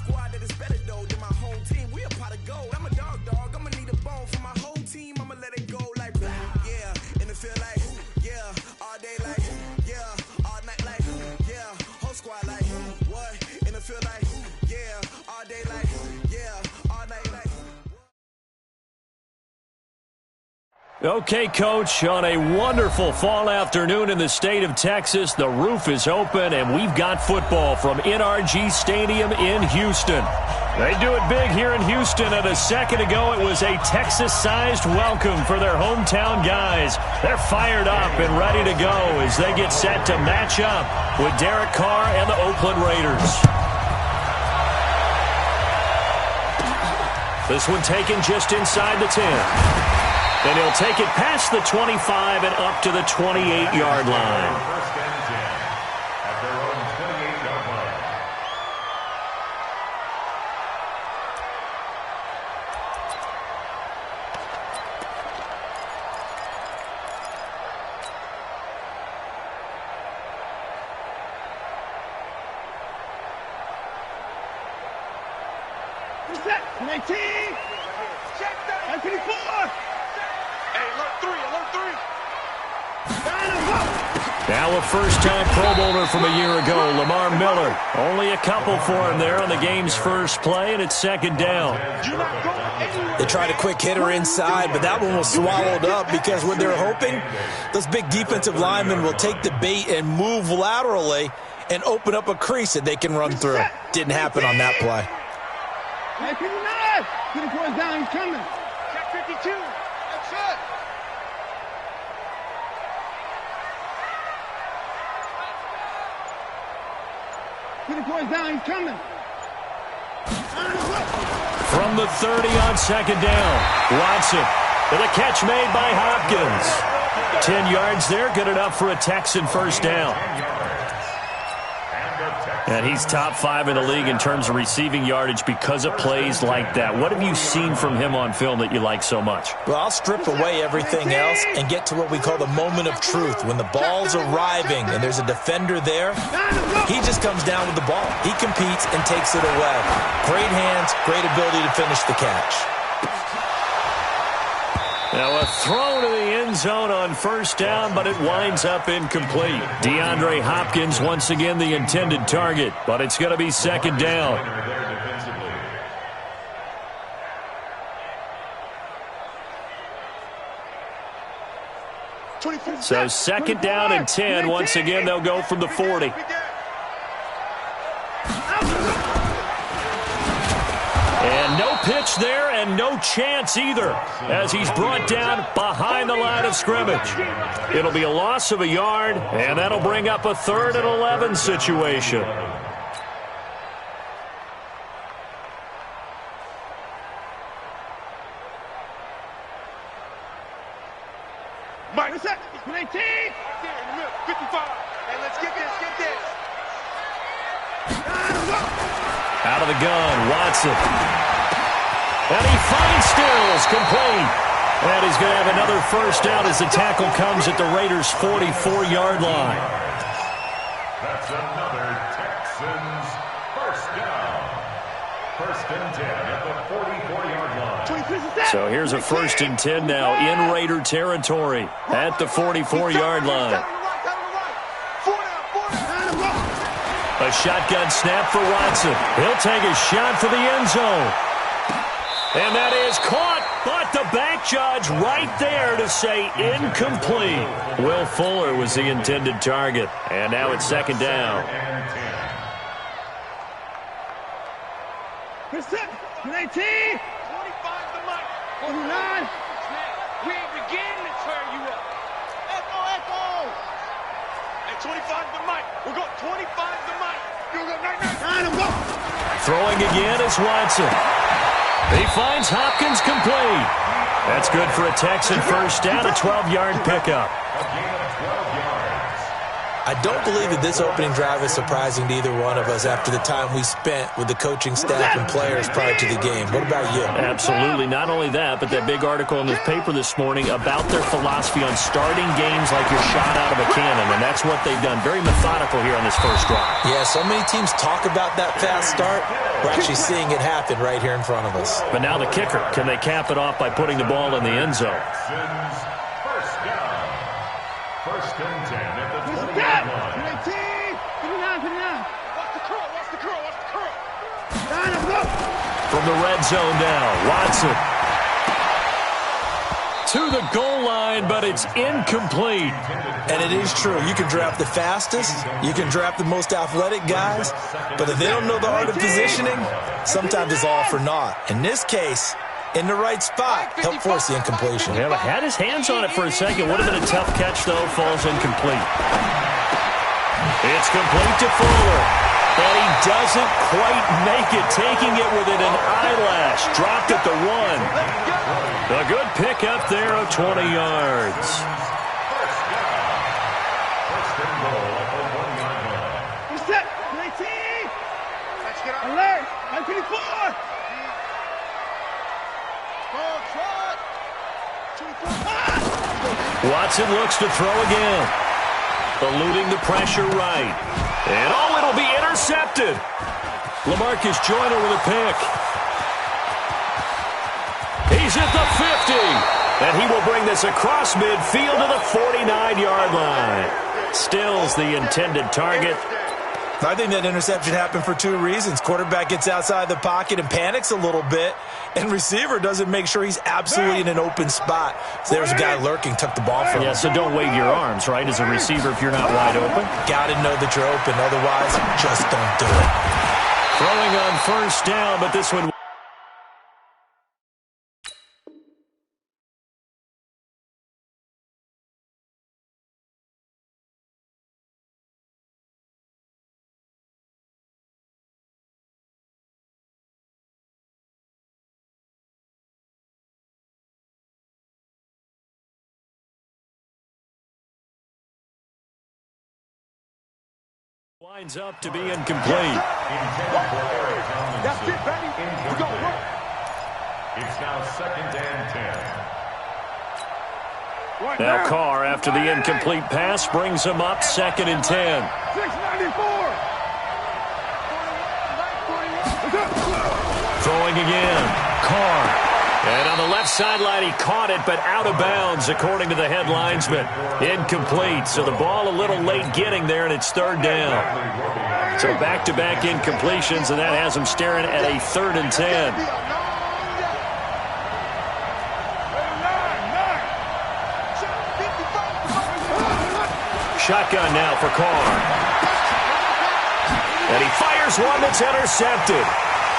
squad that is better though than my home team. We a pot of gold. I'm a dog. I'ma need a bone for my whole team. I'ma let it go like yeah, and it feel like yeah, all day like yeah, all night like yeah, whole squad like what? And it feel like yeah, all day like yeah, all night like. Okay, Coach, on a wonderful fall afternoon in the state of Texas, the roof is open, and we've got football from NRG Stadium in Houston. They do it big here in Houston, and a second ago it was a Texas-sized welcome for their hometown guys. They're fired up and ready to go as they get set to match up with Derek Carr and the Oakland Raiders. This one taken just inside the 10. And he'll take it past the 25 and up to the 28-yard line. First and 10 at their own 28-yard line. Who's that? 19! Check that! 24! Now a first-time Pro Bowler from a year ago, Lamar Miller. Only a couple for him there on the game's first play, and it's second down. They tried a quick hitter inside, but that one was swallowed up because what they're hoping, those big defensive linemen will take the bait and move laterally and open up a crease that they can run through. Didn't happen on that play. Hey, 59! 54's down, he's coming. Check 52. That's it. Down, he's coming. From the 30 on second down, Watson with a catch made by Hopkins. 10 yards there, good enough for a Texan first down. And he's top 5 in the league in terms of receiving yardage because of plays like that. What have you seen from him on film that you like so much? Well, I'll strip away everything else and get to what we call the moment of truth. When the ball's arriving and there's a defender there, he just comes down with the ball. He competes and takes it away. Great hands, great ability to finish the catch. Now a throw to the end zone on first down, but it winds up incomplete. DeAndre Hopkins once again the intended target, but it's going to be second down. So second down and 10. Once again, they'll go from the 40. And no pitch there and no chance either as he's brought down behind the line of scrimmage. It'll be a loss of a yard, and that'll bring up a 3rd and 11 situation. Mike, what's that? 19! 55! Hey, let's get this, Out of the gun, Watson. And he finds Stills, complete. And he's going to have another first down as the tackle comes at the Raiders' 44-yard line. That's another Texans first down. First and 10 at the 44-yard line. So here's a first and 10 now in Raider territory at the 44-yard line. A shotgun snap for Watson. He'll take a shot for the end zone. And that is caught, but the back judge right there to say incomplete. Will Fuller was the intended target. And now it's second down. 19! 25 the mic. 49. We begin to tear you up. Echo. Hey, 25 the mic. We're going 25 the mic. You go 9. Throwing again is Watson. He finds Hopkins complete. That's good for a Texan first down, a 12-yard pickup. I don't believe that this opening drive is surprising to either one of us after the time we spent with the coaching staff and players prior to the game. What about you? Absolutely. Not only that, but that big article in the paper this morning about their philosophy on starting games like you're shot out of a cannon, and that's what they've done. Very methodical here on this first drive. Yeah, so many teams talk about that fast start. We're actually seeing it happen right here in front of us. But now the kicker. Can they cap it off by putting the ball in the end zone? First down. First and 10 at the 28 line. From the red zone now, Watson. To the goal line, but it's incomplete. And it is true. You can draft the fastest. You can draft the most athletic guys. But if they don't know the art of positioning, sometimes it's all for naught. In this case, in the right spot, help force the incompletion. Yeah, but had his hands on it for a second. Would have been a tough catch, though. Falls incomplete. It's complete to Fuller. And he doesn't quite make it, taking it within an eyelash. Dropped at the 1. A good pickup there of 20 yards. First and goal at the 1-yard line. Reset, 19. Let's get alert. 924. Watson looks to throw again. Eluding the pressure right. And it'll be intercepted. LaMarcus Joyner with a pick. He's at the 50. And he will bring this across midfield to the 49-yard line. Stills the intended target. I think that interception happened for two reasons. Quarterback gets outside the pocket and panics a little bit, and receiver doesn't make sure he's absolutely in an open spot. So there's a guy lurking, took the ball from him. Yeah, so don't wave your arms, right, as a receiver if you're not wide open. Got to know that you're open. Otherwise, just don't do it. Throwing on first down, but this one... winds up to be incomplete. That's it, baby. We're going to work. It's now second and 10. Now Carr, after the incomplete pass, brings him up second and 10. 694. Throwing again. Carr. And on the left sideline, he caught it, but out of bounds, according to the head linesman. Incomplete, so the ball a little late getting there, and it's third down. So back-to-back incompletions, and that has him staring at a 3rd and 10. Shotgun now for Carr. And he fires one that's intercepted.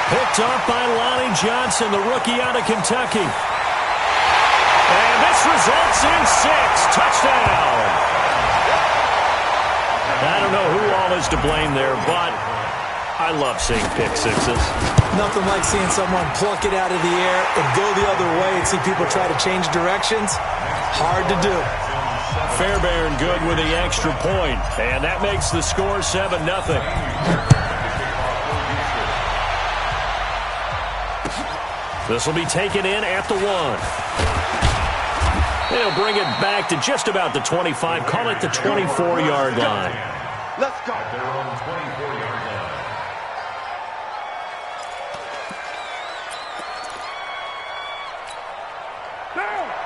Picked off by Lonnie Johnson, the rookie out of Kentucky. And this results in 6. Touchdown. I don't know who all is to blame there, but I love seeing pick sixes. Nothing like seeing someone pluck it out of the air and go the other way and see people try to change directions. Hard to do. Fairbairn good with the extra point, and that makes the score 7-0. This will be taken in at the 1. They'll bring it back to just about the 25. Call it the 24-yard line. Let's go. At their own 24-yard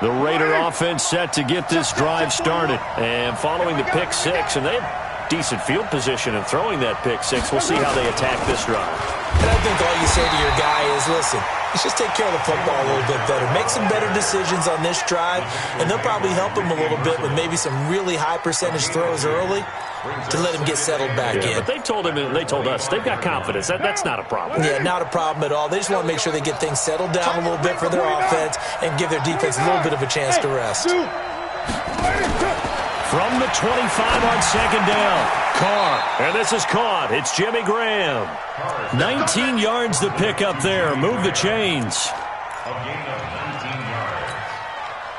line. The Raider offense set to get this drive started. And following the pick six, and they have decent field position in throwing that pick six. We'll see how they attack this drive. And I think all you say to your guy is, listen, let's just take care of the football a little bit better. Make some better decisions on this drive, and they'll probably help him a little bit with maybe some really high percentage throws early to let him get settled back in. But they told him, and they told us, they've got confidence. That's not a problem. Yeah, not a problem at all. They just want to make sure they get things settled down a little bit for their offense and give their defense a little bit of a chance to rest. From the 25 on second down, Carr. And this is caught. It's Jimmy Graham. 19 yards to pick up there. Move the chains. A gain of 19 yards.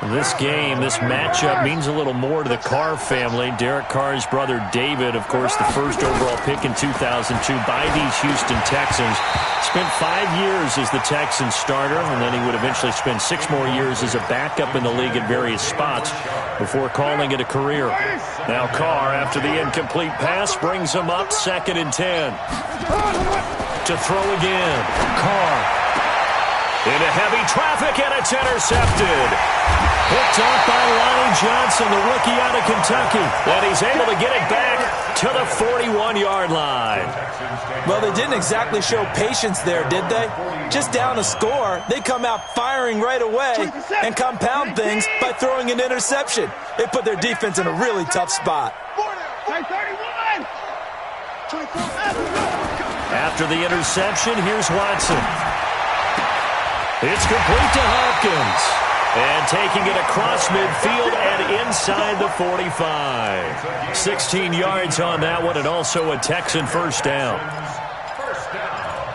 This game, this matchup means a little more to the Carr family. Derek Carr's brother David, of course, the first overall pick in 2002 by these Houston Texans. Spent 5 years as the Texans starter, and then he would eventually spend 6 more years as a backup in the league at various spots before calling it a career. Now Carr, after the incomplete pass, brings him up 2nd and 10. To throw again. Carr. Into heavy traffic, and it's intercepted. Picked off by Lonnie Johnson, the rookie out of Kentucky. And he's able to get it back to the 41-yard line. Well, they didn't exactly show patience there, did they? Just down a score, they come out firing right away and compound things by throwing an interception. They put their defense in a really tough spot. After the interception, here's Watson. It's complete to Hopkins. And taking it across midfield and inside the 45. 16 yards on that one, and also a Texan first down. First down.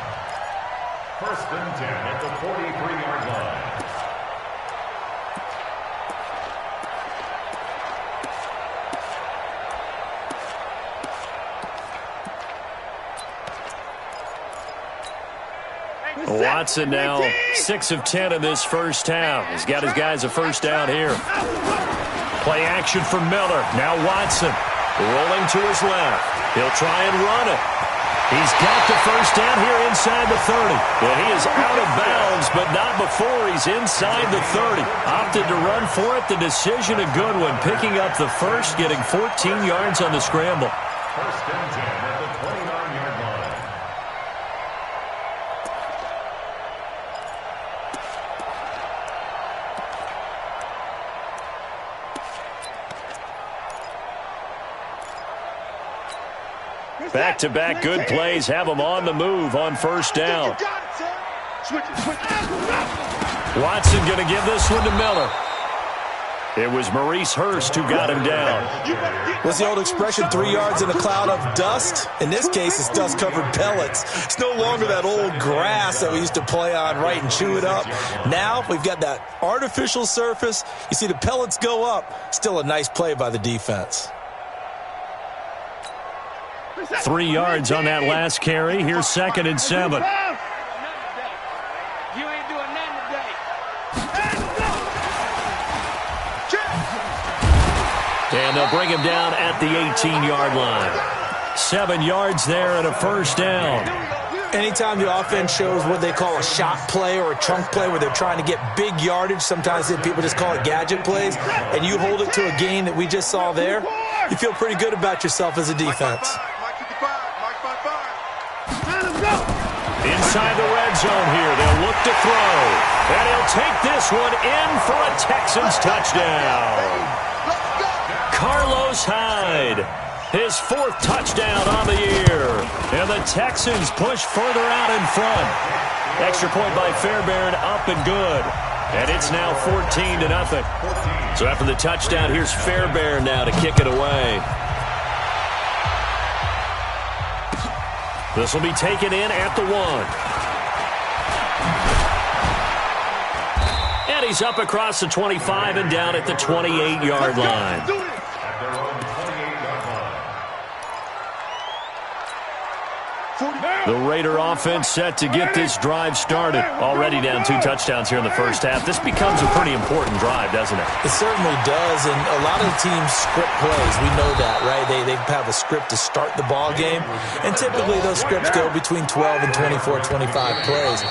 1st and 10 at the 43-yard line. Watson now 6 of 10 in this first half. He's got his guys a first down here. Play action for Miller. Now Watson rolling to his left. He'll try and run it. He's got the first down here inside the 30. And he is out of bounds, but not before he's inside the 30. Opted to run for it. The decision a good one. Picking up the first, getting 14 yards on the scramble. 1st and 10 at the 29-yard line. Back-to-back good plays have him on the move on first down. Watson going to give this one to Miller. It was Maurice Hurst who got him down. What's the old expression, 3 yards in a cloud of dust? In this case, it's dust-covered pellets. It's no longer that old grass that we used to play on, right, and chew it up. Now we've got that artificial surface. You see the pellets go up. Still a nice play by the defense. 3 yards on that last carry. Here's 2nd and 7. You ain't doing nothing today. And they'll bring him down at the 18-yard line. 7 yards there and a first down. Anytime the offense shows what they call a shot play or a chunk play where they're trying to get big yardage, sometimes people just call it gadget plays, and you hold it to a gain that we just saw there, you feel pretty good about yourself as a defense. Inside the red zone here, they'll look to throw. And he'll take this one in for a Texans touchdown. Carlos Hyde, his 4th touchdown on the year. And the Texans push further out in front. Extra point by Fairbairn, up and good. And it's now 14-0. So after the touchdown, here's Fairbairn now to kick it away. This will be taken in at the 1. And he's up across the 25 and down at the 28-yard line. At their own 28-yard line. The Raider offense set to get this drive started. Already down 2 touchdowns here in the first half. This becomes a pretty important drive, doesn't it? It certainly does, and a lot of the teams script plays. We know that, right? They have a script to start the ball game, and typically those scripts go between 12 and 24, 25 plays.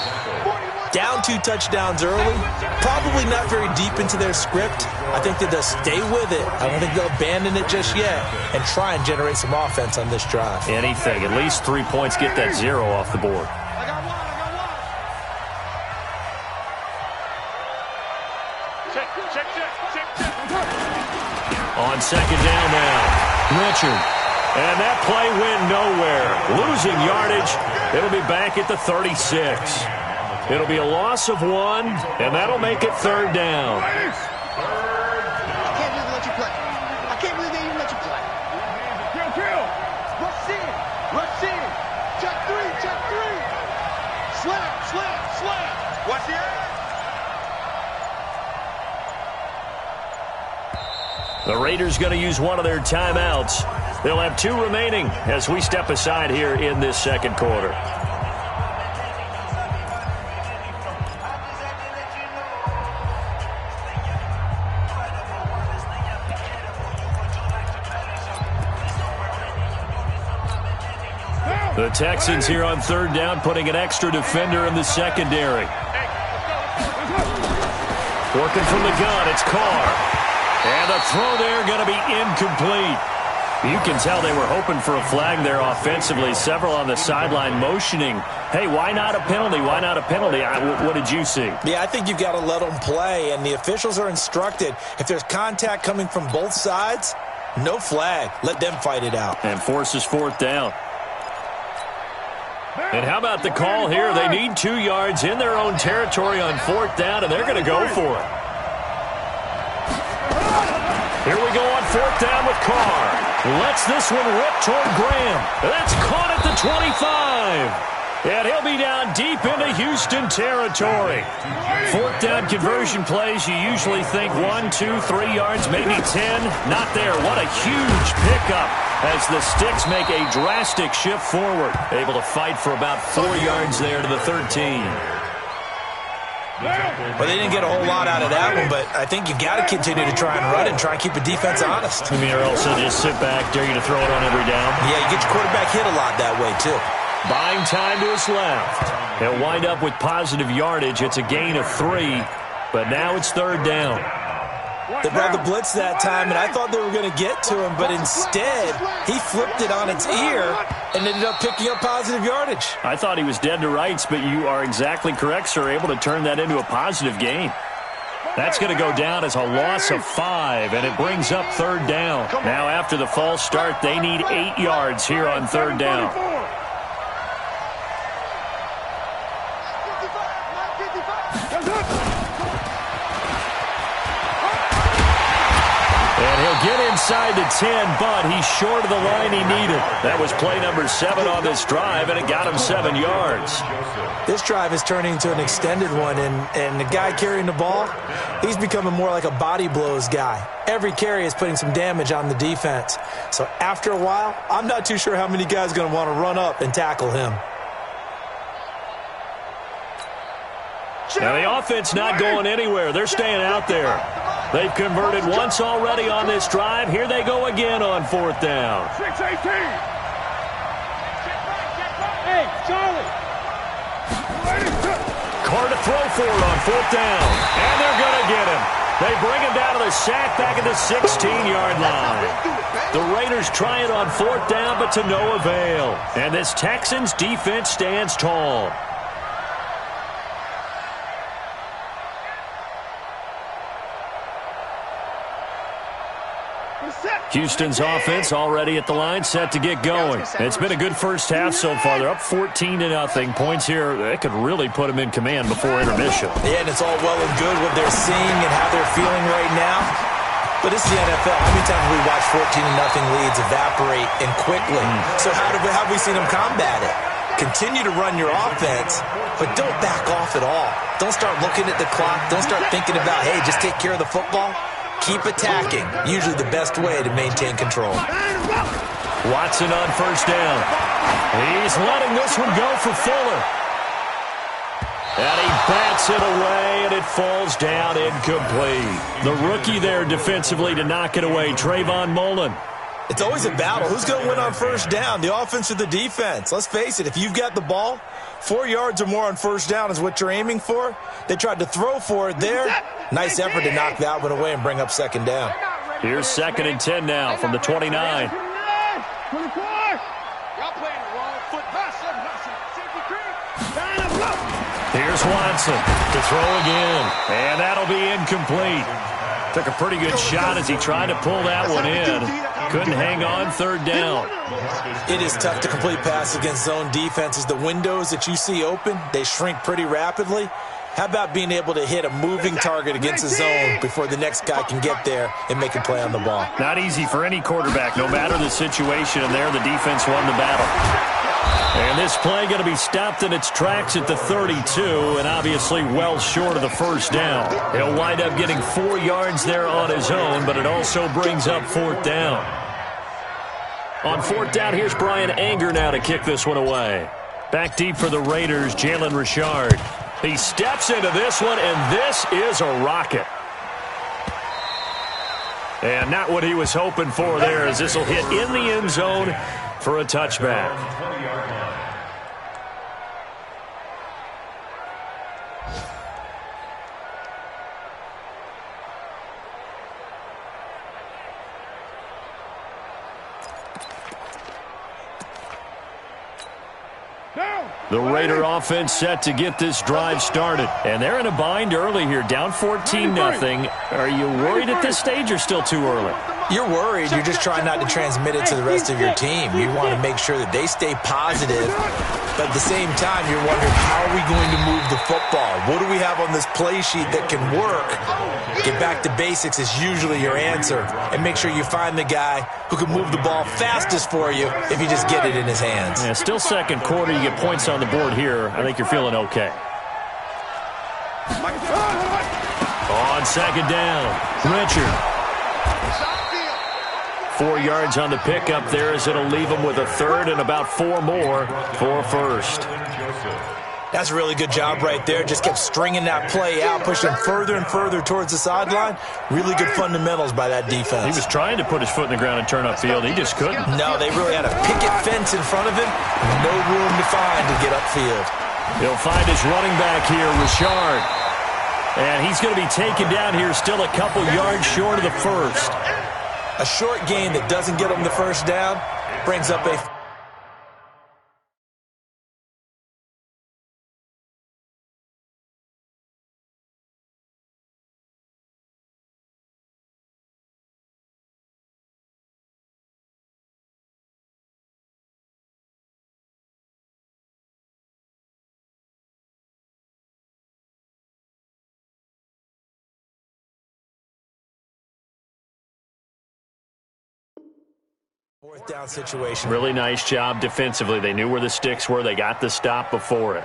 Down 2 touchdowns early, probably not very deep into their script. I think that they'll stay with it. I don't think they'll abandon it just yet and try and generate some offense on this drive. Anything. At least 3 points, get that 0 off the board. On 2nd down now, Richard. And that play went nowhere. Losing yardage. It'll be back at the 36. It'll be a loss of 1, and that'll make it 3rd down. I can't believe they let you play. I can't believe they even let you play. Kill. Rush in. Check 3. Slap. Watch the air. The Raiders going to use one of their timeouts. They'll have 2 remaining as we step aside here in this second quarter. The Texans here on 3rd down, putting an extra defender in the secondary. Working from the gun, it's Carr. And the throw there going to be incomplete. You can tell they were hoping for a flag there offensively. Several on the sideline motioning, hey, why not a penalty? Why not a penalty? What did you see? Yeah, I think you've got to let them play, and the officials are instructed, if there's contact coming from both sides, no flag. Let them fight it out. And forces 4th down. And how about the call here? They need 2 yards in their own territory on 4th down, and they're going to go for it. Here we go on 4th down with Carr. Lets this one rip toward Graham. That's caught at the 25. And he'll be down deep into Houston territory. 4th down conversion plays, you usually think 1, 2, 3 yards, maybe 10. Not there. What a huge pickup as the Sticks make a drastic shift forward. Able to fight for about 4 yards there to the 13. Well, they didn't get a whole lot out of that one, but I think you've got to continue to try and run and try and keep the defense honest. You mean, or else they'll just sit back, dare you to throw it on every down? Yeah, you get your quarterback hit a lot that way, too. Buying time to his left. They'll wind up with positive yardage. It's a gain of 3, but now it's 3rd down. They brought the blitz that time, and I thought they were going to get to him, but instead, he flipped it on its ear and ended up picking up positive yardage. I thought he was dead to rights, but you are exactly correct, sir, able to turn that into a positive gain. That's going to go down as a loss of 5, and it brings up 3rd down. Now, after the false start, they need 8 yards here on 3rd down. And he'll get inside the 10, but he's short of the line he needed. That was play number 7 on this drive, and it got him 7 yards. This drive is turning into an extended one, and the guy carrying the ball, he's becoming more like a body blows guy. Every carry is putting some damage on the defense. So after a while, I'm not too sure how many guys are going to want to run up and tackle him. Now the offense not going anywhere. They're staying out there. They've converted once already on this drive. Here they go again on 4th down. 6-18. Hey, Charlie. Carr to throw for it on 4th down. And they're going to get him. They bring him down to the sack back at the 16-yard line. The Raiders try it on 4th down, but to no avail. And this Texans defense stands tall. Houston's offense already at the line, set to get going. It's been a good first half so far. They're up 14-0. Points here, they could really put them in command before intermission. Yeah, and it's all well and good what they're seeing and how they're feeling right now. But it's the NFL. How many times have we watched 14-0 leads evaporate and quickly? So how have we seen them combat it? Continue to run your offense, but don't back off at all. Don't start looking at the clock. Don't start thinking about, hey, just take care of the football. Keep attacking. Usually the best way to maintain control. Watson on 1st down. He's letting this one go for Fuller. And he bats it away, and it falls down incomplete. The rookie there defensively to knock it away, Trayvon Mullen. It's always a battle. Who's going to win on 1st down, the offense or the defense? Let's face it, if you've got the ball, 4 yards or more on 1st down is what you're aiming for. They tried to throw for it there. Nice effort to knock that one away and bring up 2nd down. Here's 2nd and 10 now from the 29. 24. Y'all playing the wrong foot. Here's Watson to throw again. And that'll be incomplete. Took a pretty good shot as he tried to pull that one in. Couldn't hang on 3rd down. It is tough to complete passes against zone defenses. The windows that you see open, they shrink pretty rapidly. How about being able to hit a moving target against a zone before the next guy can get there and make a play on the ball? Not easy for any quarterback, no matter the situation, and there the defense won the battle. And this play going to be stopped in its tracks at the 32, and obviously well short of the first down. He'll wind up getting 4 yards there on his own, but it also brings up 4th down. On 4th down, here's Brian Anger now to kick this one away. Back deep for the Raiders, Jalen Richard. He steps into this one, and this is a rocket. And not what he was hoping for there, as this will hit in the end zone for a touchback. The Raider offense set to get this drive started. And they're in a bind early here, down 14-0. Are you worried at this stage or still too early? You're worried. You're just trying not to transmit it to the rest of your team. You want to make sure that they stay positive. But at the same time, you're wondering, how are we going to move the football? What do we have on this play sheet that can work? Get back to basics is usually your answer. And make sure you find the guy who can move the ball fastest for you if you just get it in his hands. Yeah, still second quarter. You get points on the board here. I think you're feeling okay. On second down, Richard. 4 yards on the pickup there, as it'll leave him with a third and about 4 more for first. That's a really good job right there. Just kept stringing that play out, pushing further and further towards the sideline. Really good fundamentals by that defense. He was trying to put his foot in the ground and turn upfield. He just couldn't. No, they really had a picket fence in front of him. No room to find to get upfield. He'll find his running back here, Richard. And he's going to be taken down here, still a couple yards short of the first. A short gain that doesn't get him the first down brings up a... Fourth down situation. Really nice job defensively. They knew where the sticks were. They got the stop before it.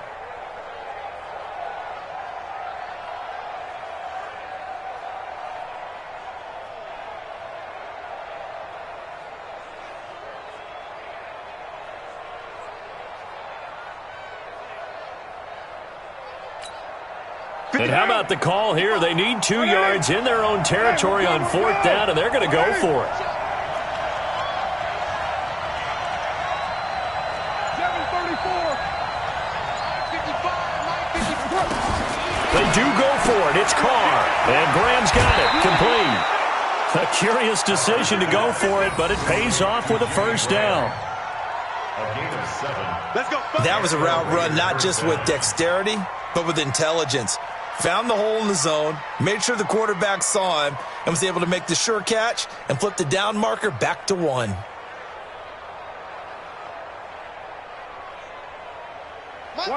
And how about the call here? They need 2 yards in their own territory on 4th down, and they're going to go for it. They do go for it. It's Carr. And Graham's got it. Complete. A curious decision to go for it, but it pays off with a first down. That was a route run not just with dexterity, but with intelligence. Found the hole in the zone, made sure the quarterback saw him, and was able to make the sure catch and flip the down marker back to 1.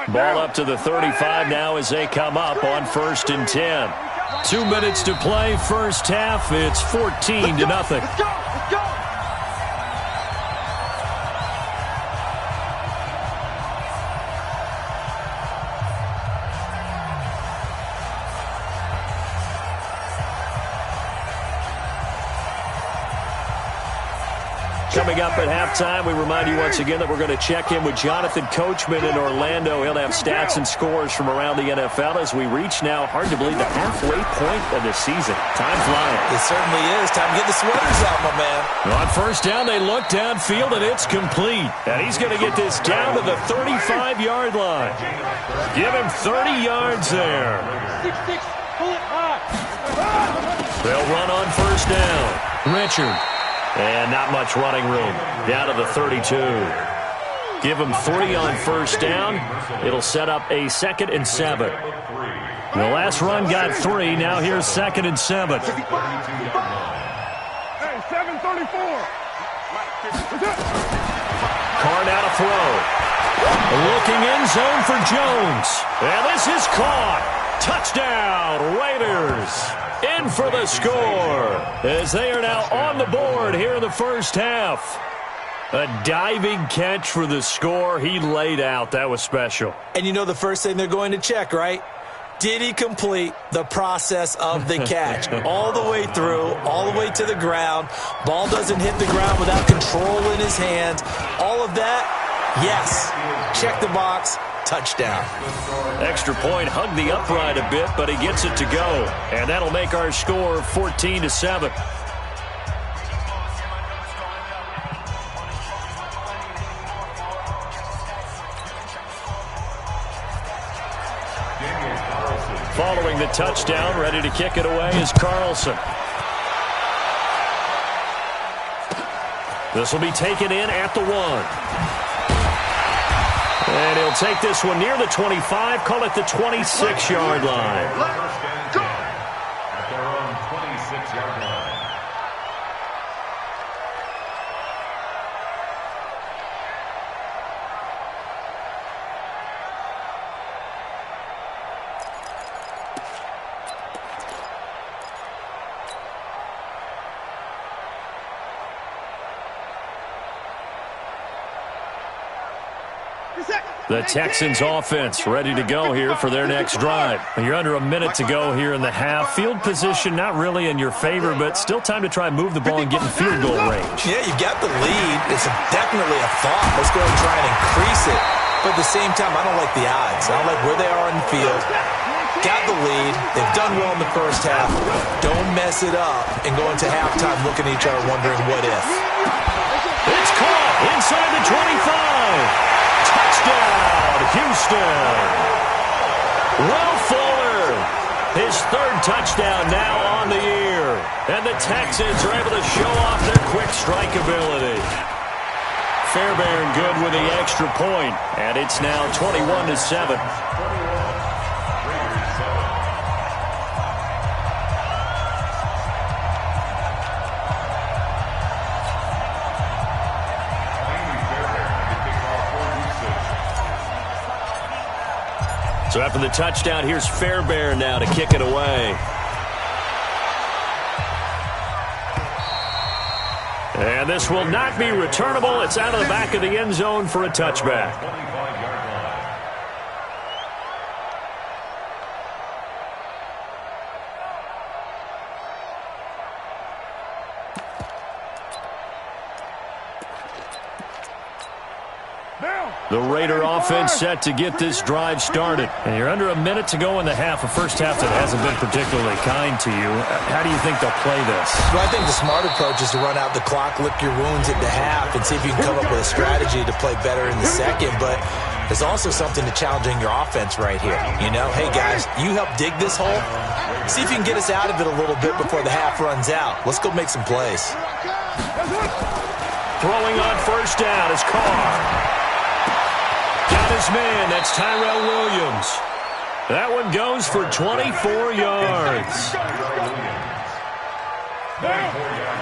Ball up to the 35 now as they come up on 1st and 10. 2 minutes to play, first half. It's 14-0. Let's go! Coming up at halftime, we remind you once again that we're going to check in with Jonathan Coachman in Orlando. He'll have stats and scores from around the NFL as we reach now, hard to believe, the halfway point of the season. Time flying. It certainly is. Time to get the sweaters out, my man. On first down, they look downfield, and it's complete. And he's going to get this down to the 35-yard line. Give him 30 yards there. 6-6, pull it high. They'll run on first down. Richard. And not much running room. Down to the 32. Give him 3 on first down. It'll set up a 2nd and 7. The last run got 3. Now here's 2nd and 7. Hey, 734. Carr now to throw. Looking end zone for Jones. And this is caught. Touchdown, Raiders. In for the score as they are now on the board here in the first half. A diving catch for the score. He laid out. That was special. And you know the first thing they're going to check, right? Did he complete the process of the catch? All the way through, all the way to the ground. Ball doesn't hit the ground without control in his hands. All of that, yes. Check the box, touchdown. Extra point, hugged the upright a bit, but he gets it to go. And that'll make our score 14-7. Following the touchdown, ready to kick it away is Carlson. This will be taken in at the 1. And he'll take this one near the 25, call it the 26-yard line. Go! At their own 26-yard line. The Texans offense ready to go here for their next drive. You're under a minute to go here in the half. Field position not really in your favor, but still time to try and move the ball and get in field goal range. Yeah, you've got the lead. It's definitely a thought. Let's go ahead and try and increase it. But at the same time, I don't like the odds. I don't like where they are in the field. Got the lead. They've done well in the first half. Don't mess it up and go into halftime looking at each other wondering what if. It's caught inside the 25. Touchdown, Houston. Will Fuller, his 3rd touchdown now on the year. And the Texans are able to show off their quick strike ability. Fairbairn good with the extra point, and it's now 21-7. So after the touchdown, here's Fairbairn now to kick it away. And this will not be returnable. It's out of the back of the end zone for a touchback. The Raider offense set to get this drive started. And you're under a minute to go in the half, a first half that hasn't been particularly kind to you. How do you think they'll play this? Well, I think the smart approach is to run out the clock, lick your wounds at the half, and see if you can come up with a strategy to play better in the second. But there's also something to challenging your offense right here. You know, hey, guys, you help dig this hole. See if you can get us out of it a little bit before the half runs out. Let's go make some plays. Throwing on first down is Carr. Got his man. That's Tyrell Williams. That one goes for 24 yards.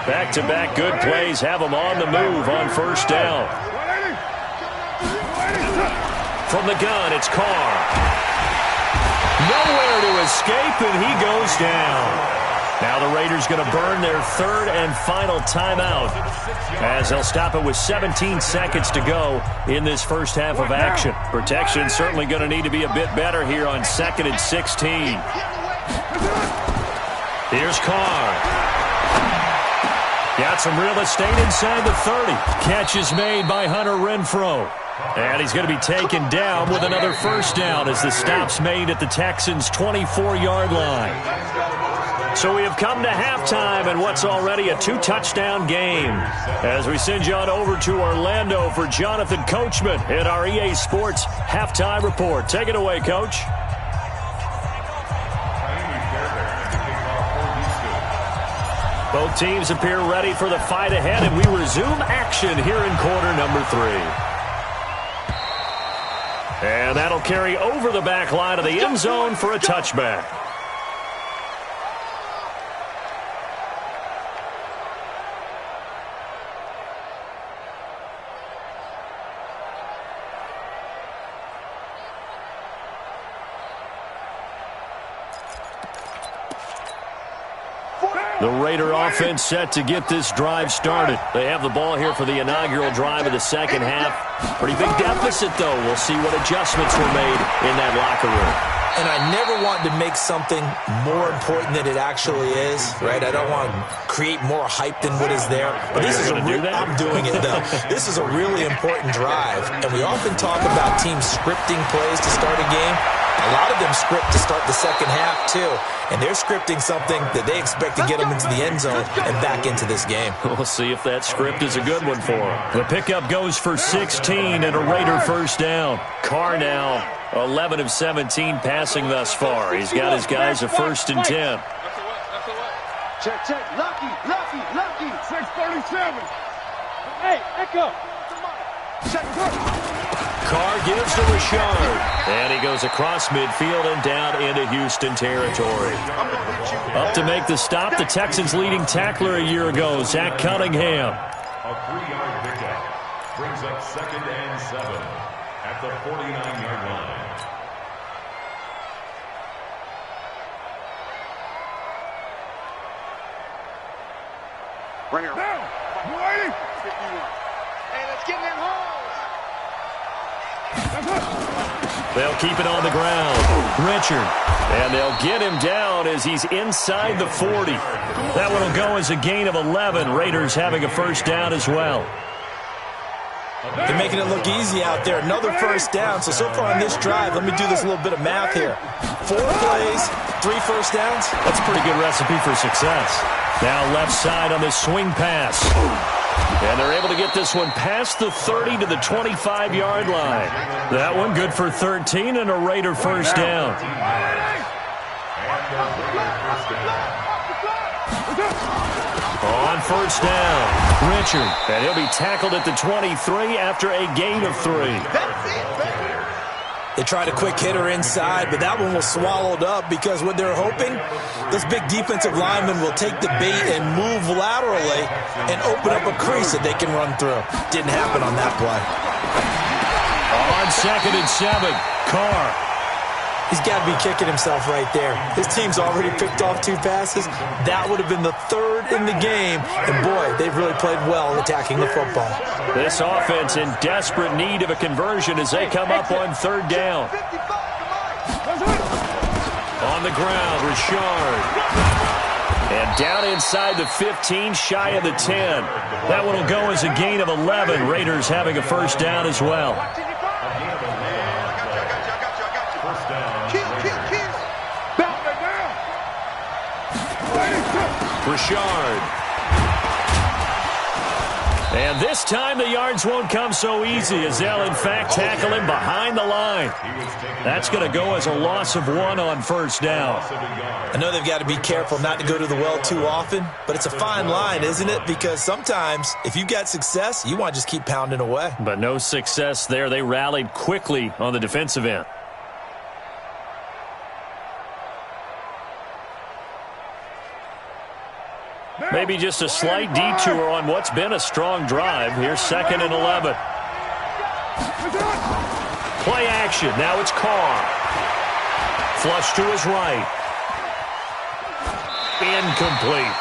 Back-to-back good plays have them on the move on first down. From the gun, it's Carr. Nowhere to escape, and he goes down. Now the Raiders going to burn their 3rd and final timeout as they'll stop it with 17 seconds to go in this first half of action. Protection certainly going to need to be a bit better here on 2nd and 16. Here's Carr. Got some real estate inside the 30. Catch is made by Hunter Renfrow. And he's going to be taken down with another first down as the stop's made at the Texans' 24-yard line. So we have come to halftime and what's already a 2-touchdown game. As we send you on over to Orlando for Jonathan Coachman in our EA Sports Halftime Report. Take it away, Coach. Both teams appear ready for the fight ahead, and we resume action here in quarter number 3. And that'll carry over the back line of the end zone for a touchback. The Raider offense set to get this drive started. They have the ball here for the inaugural drive of the second half. Pretty big deficit, though. We'll see what adjustments were made in that locker room. And I never want to make something more important than it actually is, right? I don't want to create more hype than what is there. But this is I'm doing it, though. This is a really important drive. And we often talk about teams scripting plays to start a game. A lot of them script to start the second half, too. And they're scripting something that they expect to get them into the end zone and back into this game. We'll see if that script is a good one for them. The pickup goes for 16 and a Raider first down. Carr now 11 of 17 passing thus far. He's got his guys a 1st and 10. Check, check. Lucky. 637. Hey, Echo. Carr gives to Richard. And he goes across midfield and down into Houston territory. Up to make the stop, the Texans' leading tackler a year ago, Zach Cunningham. A 3-yard pickup brings up 2nd and 7 at the 49-yard line. Bring her. Down. You ready? 51. Hey, let's get in them holes. They'll keep it on the ground. Richard. And they'll get him down as he's inside the 40. That one will go as a gain of 11. Raiders having a 1st down as well. They're making it look easy out there. Another 1st down. So far on this drive, let me do this little bit of math here. 4 plays, 3 1st downs. That's a pretty good recipe for success. Now left side on this swing pass. And they're able to get this one past the 30 to the 25-yard line. That one good for 13 and a Raider 1st down. On 1st down, Richard. And he'll be tackled at the 23 after a gain of 3. They tried a quick hitter inside, but that one was swallowed up because what they're hoping, this big defensive lineman will take the bait and move laterally and open up a crease that they can run through. Didn't happen on that play. On 2nd and 7, Carr. He's got to be kicking himself right there. His team's already picked off 2 passes. That would have been the 3rd in the game. And, boy, they've really played well attacking the football. This offense in desperate need of a conversion as they come up on 3rd down. On the ground, Richard. And down inside the 15, shy of the 10. That one will go as a gain of 11. Raiders having a 1st down as well. Richard. And this time the yards won't come so easy as they'll in fact tackle him behind the line. That's going to go as a loss of 1 on 1st down. I know they've got to be careful not to go to the well too often, but it's a fine line, isn't it? Because sometimes if you've got success, you want to just keep pounding away. But no success there. They rallied quickly on the defensive end. Maybe just a slight detour on what's been a strong drive. Here's 2nd and 11. Play action. Now it's Carr. Flush to his right. Incomplete.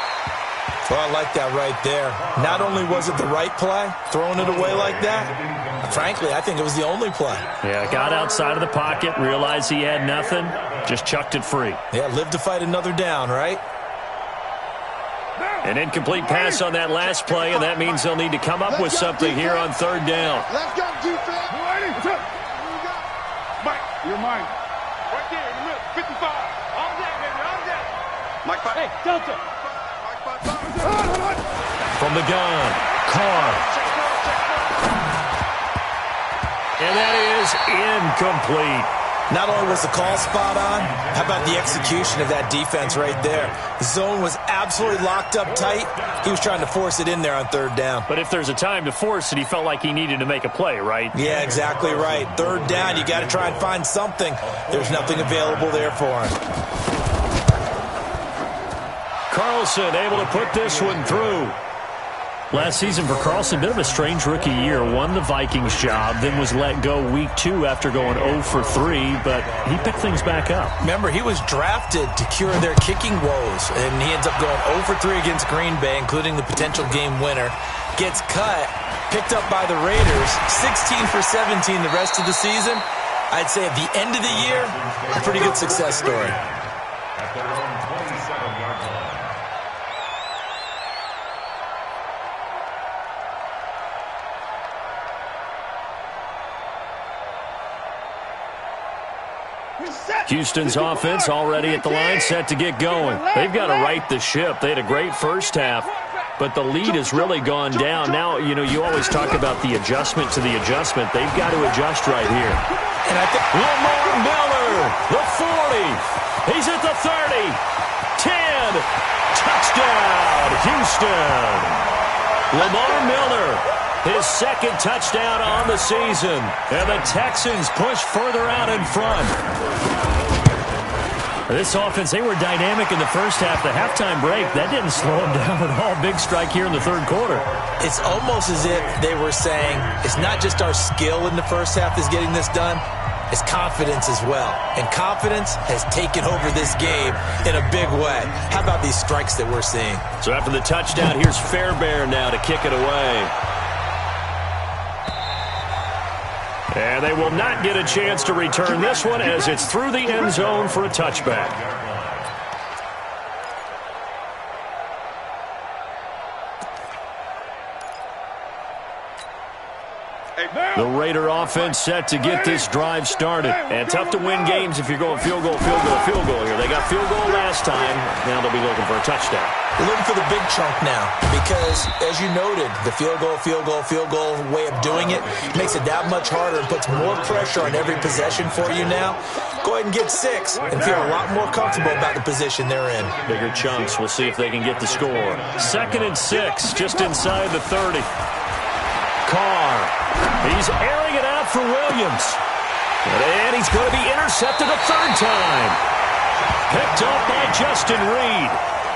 Well, I like that right there. Not only was it the right play, throwing it away like that, frankly, I think it was the only play. Yeah, got outside of the pocket, realized he had nothing, just chucked it free. Yeah, live to fight another down, right? An incomplete pass on that last play, and that means they'll need to come up with something here on 3rd down. Let's go, defense. Mike, you're mine. Right there in the middle, 55. All that, baby, all that. Mike, hey, Delta. From the gun, Carr. And that is incomplete. Not only was the call spot on, how about the execution of that defense right there? The zone was absolutely locked up tight. He was trying to force it in there on 3rd down. But if there's a time to force it, he felt like he needed to make a play, right? Yeah, exactly right. 3rd down, you got to try and find something. There's nothing available there for him. Carlson able to put this one through. Last season for Carlson, bit of a strange rookie year. Won the Vikings job, then was let go week 2 after going 0 for 3, but he picked things back up. Remember, he was drafted to cure their kicking woes, and he ends up going 0 for 3 against Green Bay, including the potential game winner. Gets cut, picked up by the Raiders, 16 for 17 the rest of the season. I'd say at the end of the year, a pretty good success story. At their own 27-yard line. Houston's offense already at the line, set to get going. They've got to right the ship. They had a great first half, but the lead has really gone down. Now, you always talk about the adjustment to the adjustment. They've got to adjust right here. And I think Lamar Miller, the 40. He's at the 30. 10. Touchdown, Houston. Lamar Miller, his second touchdown on the season. And the Texans push further out in front. This offense, they were dynamic in the first half. The halftime break, that didn't slow them down at all. Big strike here in the third quarter. it's almost as if they were saying it's not just our skill in the first half that's getting this done, it's confidence as well. And confidence has taken over this game in a big way. How about these strikes that we're seeing? So after the touchdown, here's Fairbairn now to kick it away. And they will not get a chance to return this one as it's through the end zone for a touchback. The Raider offense set to get this drive started. And tough to win games if you're going field goal, field goal, field goal here. They got field goal last time. Now they'll be looking for a touchdown. They're looking for the big chunk now because, as you noted, the field goal way of doing it makes it that much harder and puts more pressure on every possession for you now. Go ahead and get 6 and feel a lot more comfortable about the position they're in. Bigger chunks. We'll see if they can get the score. 2nd and 6, just inside the 30. Carr. He's airing it out for Williams. And he's going to be intercepted a third time. Picked up by Justin Reed.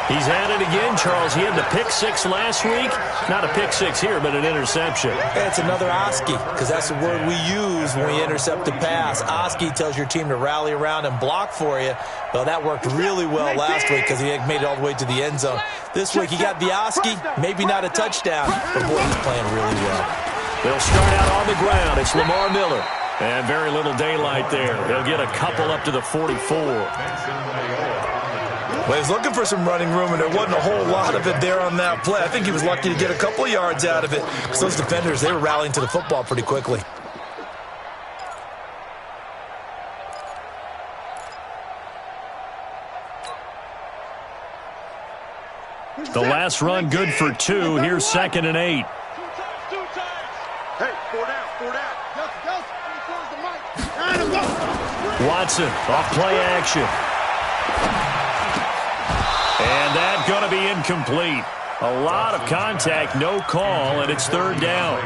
He's at it again, Charles. He had the pick 6 last week. Not a pick 6 here, but an interception. It's another Oski, because that's the word we use when we intercept a pass. Oski tells your team to rally around and block for you. Well, that worked really well last week because he made it all the way to the end zone. This week he got the Oski, maybe not a touchdown, but boy, he's playing really well. They'll start out on the ground. It's Lamar Miller. And very little daylight there. They'll get a couple up to the 44. Well, he was looking for some running room, and there wasn't a whole lot of it there on that play. I think he was lucky to get a couple of yards out of it because those defenders, they were rallying to the football pretty quickly. The last run good for 2. Here's 2nd and 8. Hey, 4 down. Watson off play action. And that's going to be incomplete. A lot of contact, no call, and it's 3rd down.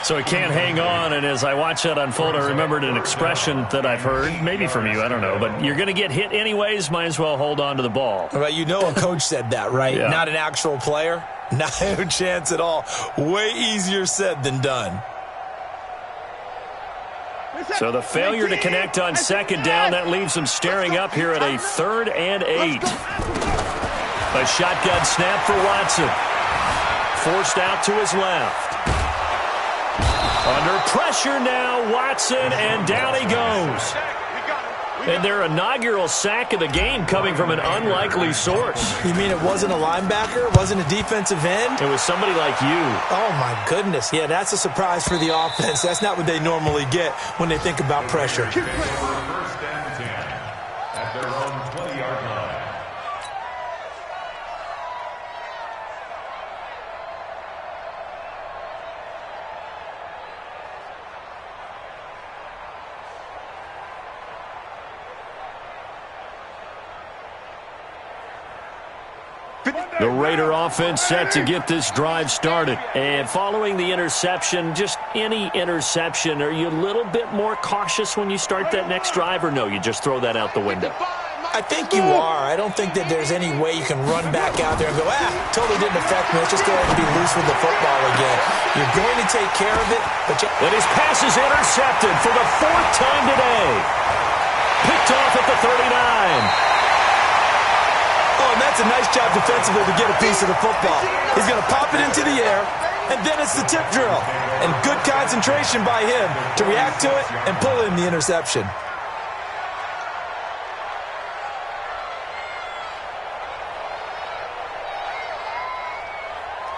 So he can't hang on, and as I watch that unfold, I remembered an expression that I've heard, maybe from you, I don't know, but you're going to get hit anyways, might as well hold on to the ball. Well, you know a coach said that, right? Yeah. Not an actual player. No chance at all. Way easier said than done. So the failure to connect on 2nd down, that leaves them staring up here at a 3rd and 8. A shotgun snap for Watson. Forced out to his left. Under pressure now, Watson, and down he goes. And their inaugural sack of the game coming from an unlikely source. You mean it wasn't a linebacker? It wasn't a defensive end? It was somebody like you. Oh, my goodness. Yeah, that's a surprise for the offense. That's not what they normally get when they think about pressure. 1st and 10 at their own 20-yard line. The Raider offense set to get this drive started. And following the interception, just any interception, are you a little bit more cautious when you start that next drive, or no, you just throw that out the window? I think you are. I don't think that there's any way you can run back out there and go, totally didn't affect me. Let's just go ahead and be loose with the football again. You're going to take care of it, but and his pass is intercepted for the 4th time today. Picked off at the 39. Oh, and that's a nice job defensively to get a piece of the football. He's going to pop it into the air, and then it's the tip drill. And good concentration by him to react to it and pull in the interception.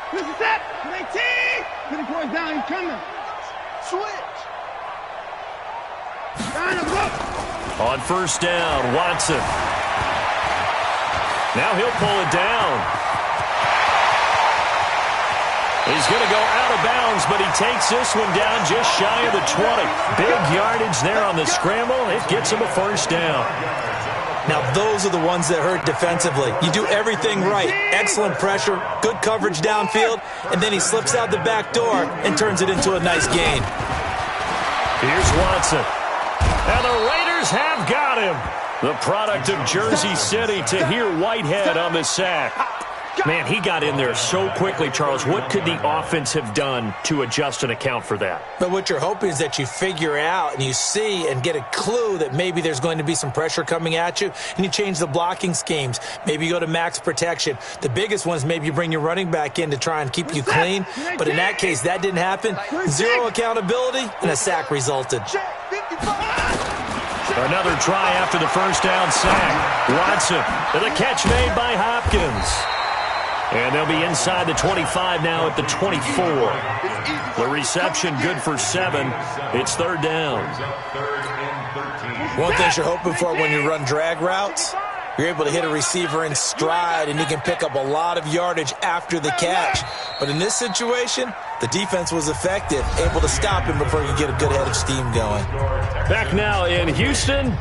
This is it. 19. 20 points down. He's coming. Switch. On first down, Watson. Now he'll pull it down. He's going to go out of bounds, but he takes this one down just shy of the 20. Big yardage there on the scramble. It gets him a first down. Now, those are the ones that hurt defensively. You do everything right. Excellent pressure, good coverage downfield, and then he slips out the back door and turns it into a nice gain. Here's Watson. And the Raiders have got him. The product of Jersey City, Tahir Whitehead on the sack. Man, he got in there so quickly, Charles. What could the offense have done to adjust and account for that? But what you're hoping is that you figure out and you see and get a clue that maybe there's going to be some pressure coming at you, and you change the blocking schemes. Maybe you go to max protection. The biggest one is maybe you bring your running back in to try and keep you clean. But in that case, that didn't happen. Zero accountability, and a sack resulted. Another try after the first down sack. Watson, and the catch made by Hopkins. And they'll be inside the 25 now at the 24. The reception good for 7. It's third down. One thing you're hoping for when you run drag routes, you're able to hit a receiver in stride, and he can pick up a lot of yardage after the catch. But in this situation, the defense was effective, able to stop him before he could get a good head of steam going. Back now in Houston,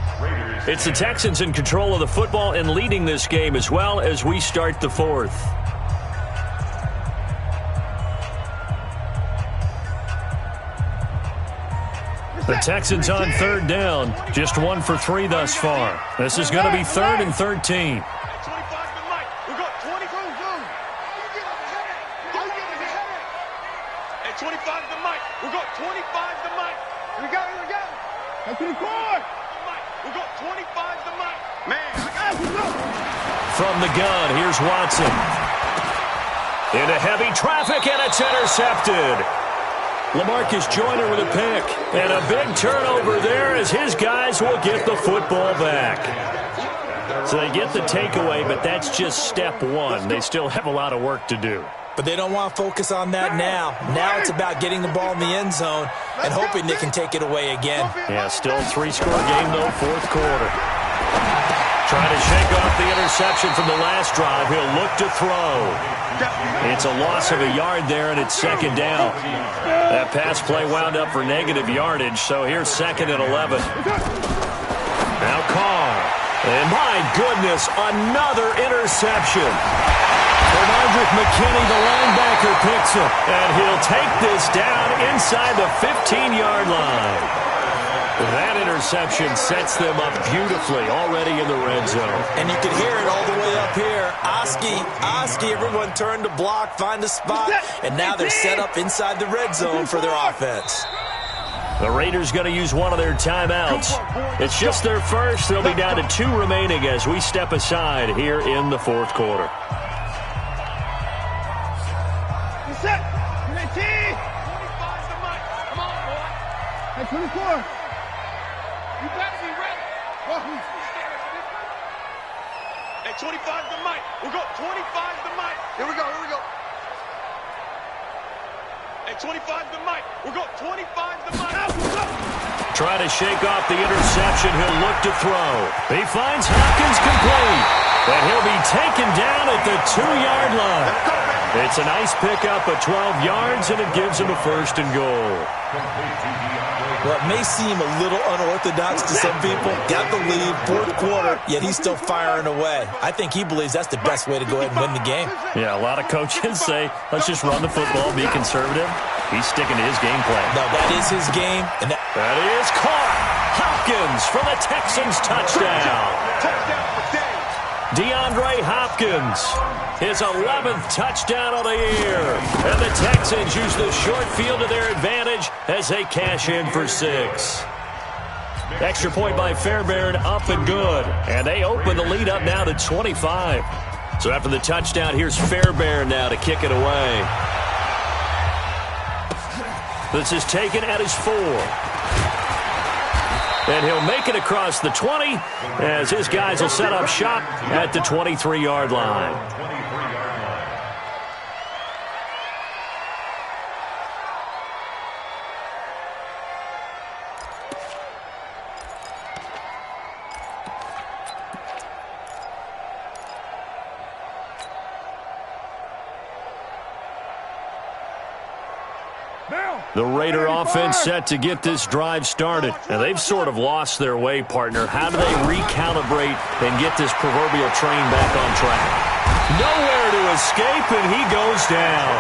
it's the Texans in control of the football and leading this game as well as we start the 4th. The Texans on third down, just 1 for 3 thus far. This is going to be 3rd and 13. From the gun, here's Watson. Into heavy traffic, and it's intercepted. LaMarcus Joyner with a pick. And a big turnover there as his guys will get the football back. So they get the takeaway, but that's just step 1. They still have a lot of work to do. But they don't want to focus on that now. Now it's about getting the ball in the end zone and hoping they can take it away again. Yeah, still a 3-score game, though, 4th quarter. Trying to shake off the interception from the last drive. He'll look to throw. It's a loss of a yard there, and it's second down. That pass play wound up for negative yardage, so here's 2nd and 11. Now Carr. And my goodness, another interception. Bernardrick McKinney, the linebacker, picks it. And he'll take this down inside the 15-yard line. That interception sets them up beautifully already in the red zone. And you can hear it all the way up here. Oski, everyone turned to block, find a spot, and now they're set up inside the red zone for their offense. The Raiders going to use one of their timeouts. It's just their first. They'll be down to 2 remaining as we step aside here in the 4th quarter. Set. 19. 25's the mic. Come on, boy. Hey, 24. You better be ready. Hey, 25's the mic. We'll go. 25's the mic. Here we go. Hey, 25's the mic. We'll go. 25's the mic. Try to shake off the interception. He'll look to throw. He finds Hopkins complete. And he'll be taken down at the 2-yard line. It's a nice pickup of 12 yards, and it gives him a 1st and goal. Well, it may seem a little unorthodox to some people. Got the lead, 4th quarter, yet he's still firing away. I think he believes that's the best way to go ahead and win the game. Yeah, a lot of coaches say, let's just run the football, be conservative. He's sticking to his game plan. No, that is his game. And that is caught. Hopkins for the Texans touchdown. DeAndre Hopkins, his 11th touchdown of the year. And the Texans use the short field to their advantage as they cash in for 6. Extra point by Fairbairn, up and good. And they open the lead up now to 25. So after the touchdown, here's Fairbairn now to kick it away. This is taken at his 4. And he'll make it across the 20 as his guys will set up shop at the 23-yard line. The Raider offense set to get this drive started. And they've sort of lost their way, partner. How do they recalibrate and get this proverbial train back on track? Nowhere to escape, and he goes down.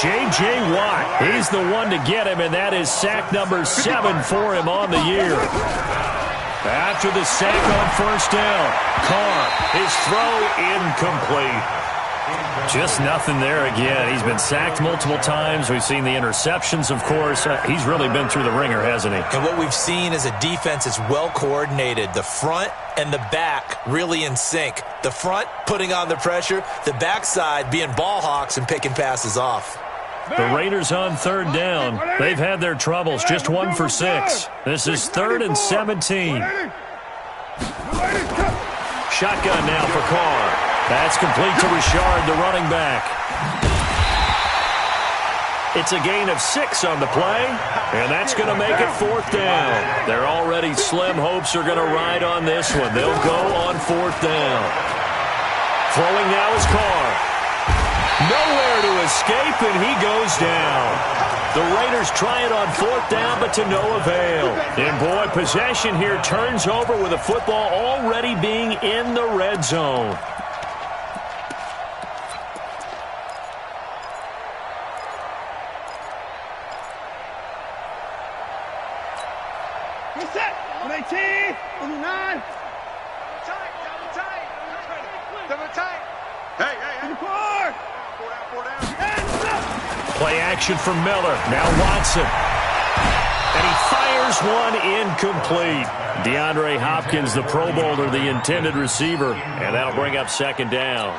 J.J. Watt, he's the one to get him, and that is sack number 7 for him on the year. After the sack on first down, Carr, his throw incomplete. Just nothing there again. He's been sacked multiple times. We've seen the interceptions, of course. He's really been through the ringer, hasn't he? And what we've seen is a defense that's well coordinated. The front and the back really in sync. The front putting on the pressure, the backside being ball hawks and picking passes off. The Raiders on third down. They've had their troubles. Just 1 for 6. This is 3rd and 17. Shotgun now for Carr. That's complete to Richard, the running back. It's a gain of 6 on the play, and that's going to make it 4th down. Their already slim hopes are going to ride on this one. They'll go on 4th down. Throwing now is Carr. Nowhere to escape, and he goes down. The Raiders try it on 4th down, but to no avail. And, boy, possession here turns over with the football already being in the red zone. Play action for Miller. Now Watson. And he fires one incomplete. DeAndre Hopkins, the Pro Bowler, the intended receiver. And that'll bring up 2nd down.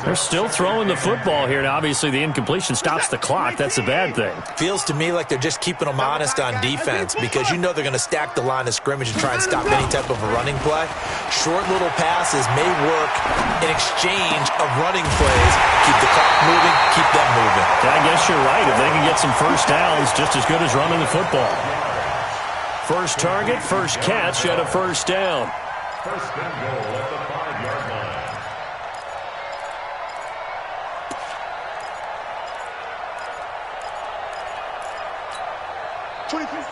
They're still throwing the football here. Now, obviously, the incompletion stops the clock. That's a bad thing. Feels to me like they're just keeping them honest on defense because you know they're going to stack the line of scrimmage and try and stop any type of a running play. Short little passes may work in exchange of running plays. Keep the clock moving, keep them moving. Yeah, I guess you're right. If they can get some first downs, just as good as running the football. First target, first catch at a first down. First and goal at the 5-yard line.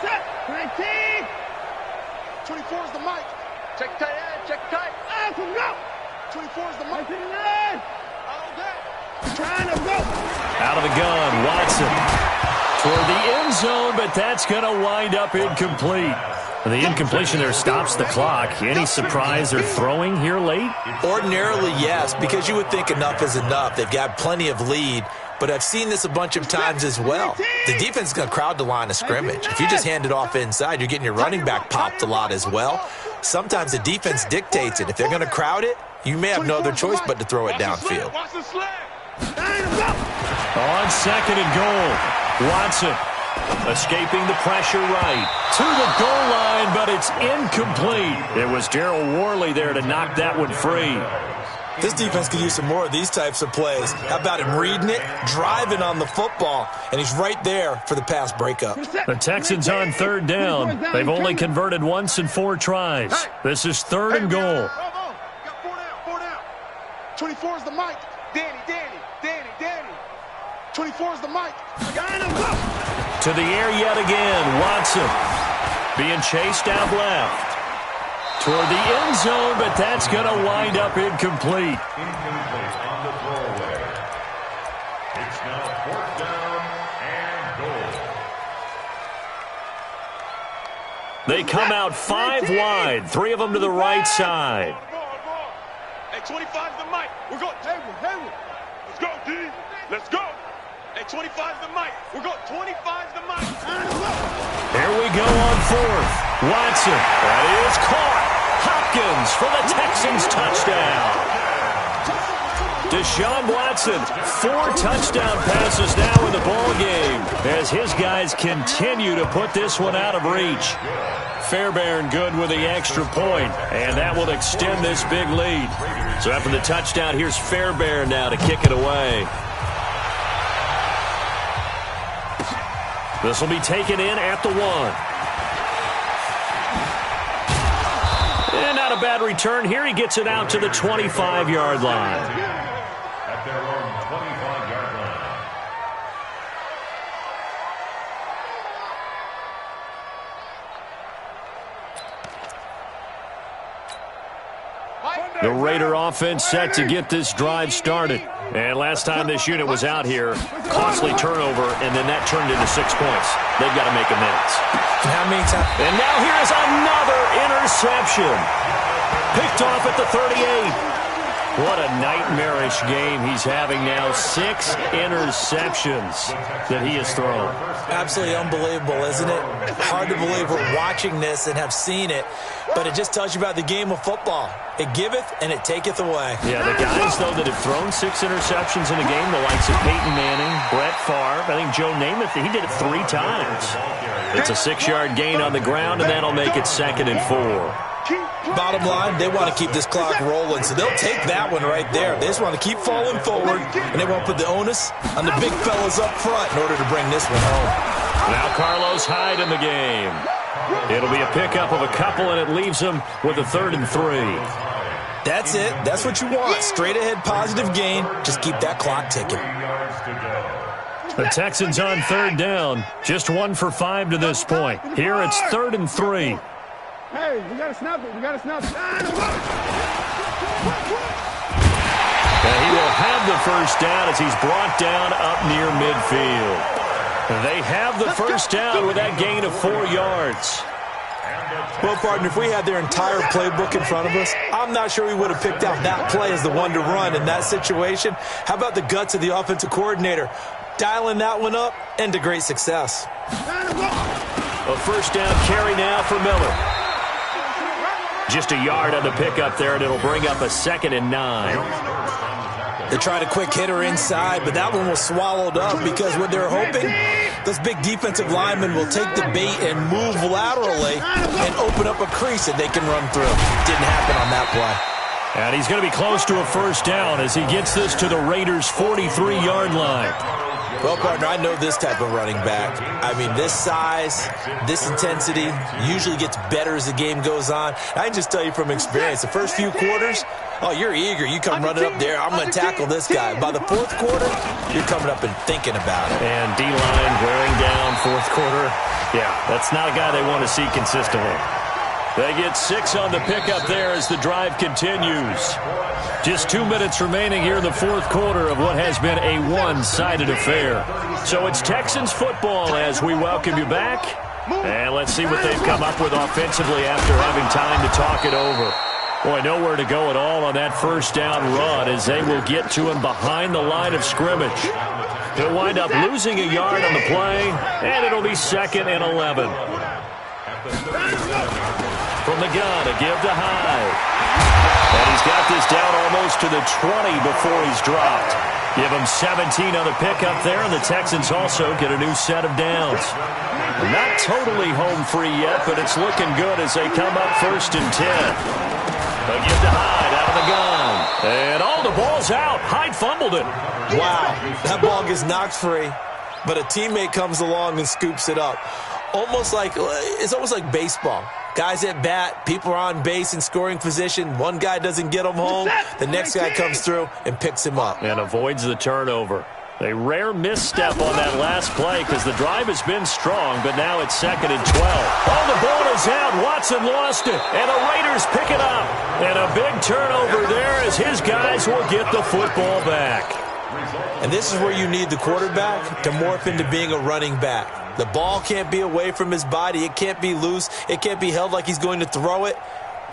Set, 19. 24 is the mic. Check tight end, check tight. Go. 24 is the mic. Trying to go. Out of the gun, Watson. Toward the end zone, but that's going to wind up incomplete. The incompletion there stops the clock. Any surprise they're throwing here late? Ordinarily, yes, because you would think enough is enough. They've got plenty of lead, but I've seen this a bunch of times as well. The defense is going to crowd the line of scrimmage. If you just hand it off inside, you're getting your running back popped a lot as well. Sometimes the defense dictates it. If they're going to crowd it, you may have no other choice but to throw it downfield. On 2nd and goal, Watson escaping the pressure right to the goal line, but it's incomplete. It was Darryl Worley there to knock that one free. This defense could use some more of these types of plays. How about him reading it, driving on the football, and he's right there for the pass breakup. The Texans on 3rd down. They've only converted once in 4 tries. This is 3rd and goal. Got 4 down. 24 is the mic. Danny. 24 is the mic. To the air yet again, Watson being chased out left. Toward the end zone, but that's going to wind up incomplete. Incomplete on the throwaway. It's now 4th down and goal. They come out 5 wide, 3 of them to the right side. Hey, 25's the mic. We're going. Let's go, D. Let's go. Hey, 25's the mic. We're going. 25's the mic. Here we go on 4th. Watson. That is caught. Hopkins for the Texans touchdown. Deshaun Watson, 4 touchdown passes now in the ball game as his guys continue to put this one out of reach. Fairbairn good with the extra point, and that will extend this big lead. So after the touchdown, here's Fairbairn now to kick it away. This will be taken in at the 1. And not a bad return here. He gets it out to the 25-yard line. At their own 25-yard line. The Raider offense set to get this drive started. And last time this unit was out here, costly turnover, and then that turned into 6 points. They've got to make amends. How many times? And now here's another interception. Picked off at the 38. What a nightmarish game he's having now. 6 interceptions that he has thrown. Absolutely unbelievable, isn't it? Hard to believe we're watching this and have seen it, but it just tells you about the game of football. It giveth and it taketh away. Yeah, the guys, though, that have thrown 6 interceptions in a game, the likes of Peyton Manning, Brett Favre, I think Joe Namath, he did it 3 times. It's a 6-yard gain on the ground, and that'll make it 2nd and 4. Bottom line, they want to keep this clock rolling, so they'll take that one right there. They just want to keep falling forward, and they want to put the onus on the big fellas up front in order to bring this one home. Now Carlos Hyde in the game. It'll be a pickup of a couple, and it leaves them with a 3rd and 3. That's it. That's what you want. Straight ahead, positive gain. Just keep that clock ticking. The Texans on 3rd down. Just 1 for 5 to this point. Here it's 3rd and 3. Hey, we got to snap it. We got to snap it. And he will have the first down as he's brought down up near midfield. They have the first down with that gain of 4 yards. Well, partner, if we had their entire playbook in front of us, I'm not sure we would have picked out that play as the one to run in that situation. How about the guts of the offensive coordinator? Dialing that one up into great success. A first down carry now for Miller. Just a yard on the pickup there, and it'll bring up a 2nd and 9. They tried a quick hitter inside, but that one was swallowed up because what they're hoping, those big defensive linemen will take the bait and move laterally and open up a crease that they can run through. Didn't happen on that play. And he's going to be close to a first down as he gets this to the Raiders' 43-yard line. Well, partner, I know this type of running back. I mean, this size, this intensity usually gets better as the game goes on. I can just tell you from experience, the first few quarters, oh, you're eager. You come running up there, I'm going to tackle this guy. By the 4th quarter, you're coming up and thinking about it. And D-line wearing down 4th quarter. Yeah, that's not a guy they want to see consistently. They get 6 on the pickup there as the drive continues. Just 2 minutes remaining here in the 4th quarter of what has been a one-sided affair. So it's Texans football as we welcome you back. And let's see what they've come up with offensively after having time to talk it over. Boy, nowhere to go at all on that first down run as they will get to him behind the line of scrimmage. He'll wind up losing a yard on the play, and it'll be 2nd and 11. From the gun, a give to Hyde. And he's got this down almost to the 20 before he's dropped. Give him 17 on the pickup there, and the Texans also get a new set of downs. Not totally home free yet, but it's looking good as they come up 1st and 10. A give to Hyde out of the gun. And all the ball's out. Hyde fumbled it. Wow, that ball gets knocked free, but a teammate comes along and scoops it up. It's almost like baseball. Guys at bat, people are on base in scoring position. One guy doesn't get him home. The next guy comes through and picks him up. And avoids the turnover. A rare misstep on that last play because the drive has been strong, but now it's 2nd and 12. Oh, the ball is out. Watson lost it, and the Raiders pick it up. And a big turnover there as his guys will get the football back. And this is where you need the quarterback to morph into being a running back. The ball can't be away from his body. It can't be loose. It can't be held like he's going to throw it.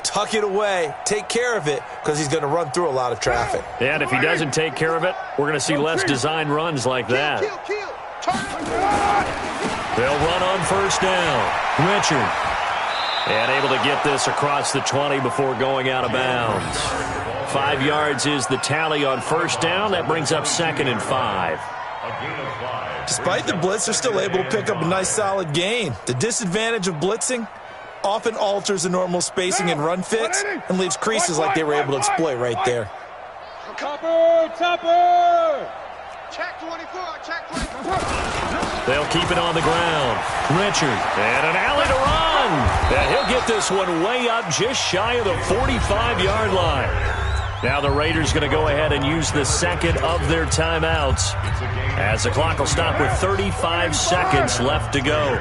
Tuck it away. Take care of it because he's going to run through a lot of traffic. And if he doesn't take care of it, we're going to see less design runs like that. They'll run on first down. Richard. And able to get this across the 20 before going out of bounds. 5 yards is the tally on first down. That brings up 2nd and 5. Despite the blitz, they're still able to pick up a nice solid gain. The disadvantage of blitzing often alters the normal spacing and run fits and leaves creases like they were able to exploit right there. Topper! Check 24, check 24. They'll keep it on the ground. Richard, and an alley to run. And he'll get this one way up just shy of the 45-yard line. Now the Raiders going to go ahead and use the second of their timeouts as the clock will stop with 35 seconds left to go.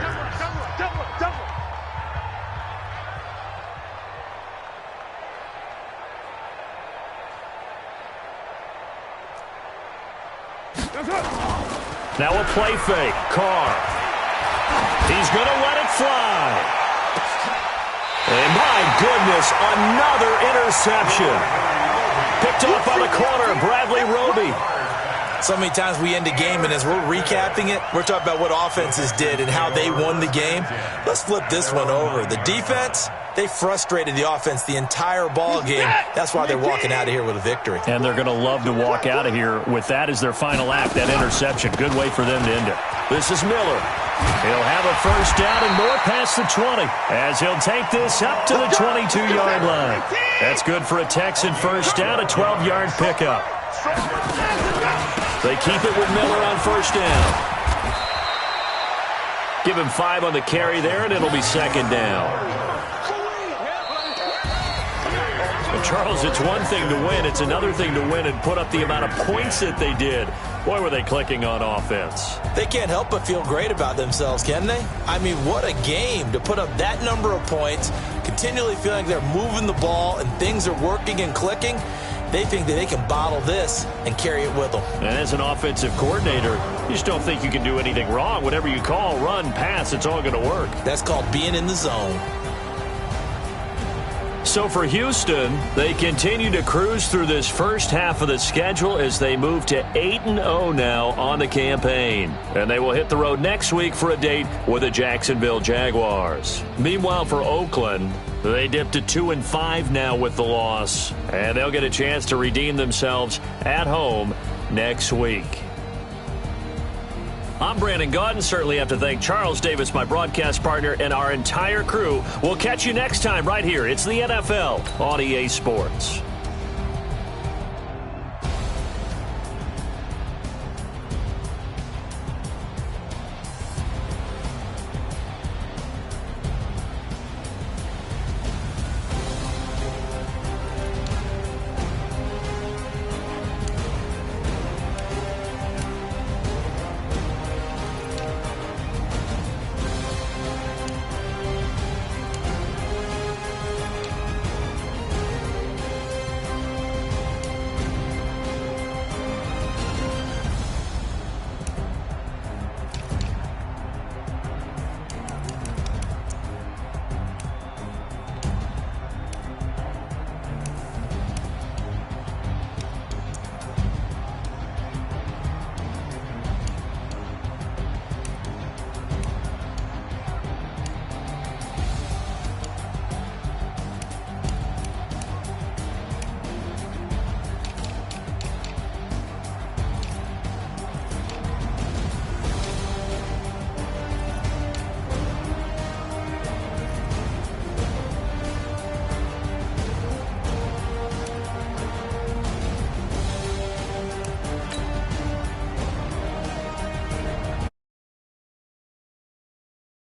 Now a play fake. Carr. He's going to let it fly. And my goodness, another interception. Picked off on the corner, Bradley Roby. So many times we end a game, and as we're recapping it, we're talking about what offenses did and how they won the game. Let's flip this one over. The defense, they frustrated the offense the entire ball game. That's why they're walking out of here with a victory. And they're going to love to walk out of here with that as their final act, that interception. Good way for them to end it. This is Miller. He'll have a first down and more past the 20 as he'll take this up to the 22-yard line. That's good for a Texan first down, a 12-yard pickup. They keep it with Miller on first down. Give him 5 on the carry there, and it'll be 2nd down. But Charles, it's one thing to win. It's another thing to win and put up the amount of points that they did. Boy, were they clicking on offense. They can't help but feel great about themselves, can they? I mean, what a game to put up that number of points, continually feeling they're moving the ball and things are working and clicking. They think that they can bottle this and carry it with them. And as an offensive coordinator, you just don't think you can do anything wrong. Whatever you call, run, pass, it's all going to work. That's called being in the zone. So for Houston, they continue to cruise through this first half of the schedule as they move to 8-0 now on the campaign. And they will hit the road next week for a date with the Jacksonville Jaguars. Meanwhile, for Oakland, they dipped to 2-5 now with the loss. And they'll get a chance to redeem themselves at home next week. I'm Brandon Gaudin. Certainly have to thank Charles Davis, my broadcast partner, and our entire crew. We'll catch you next time right here. It's the NFL on EA Sports.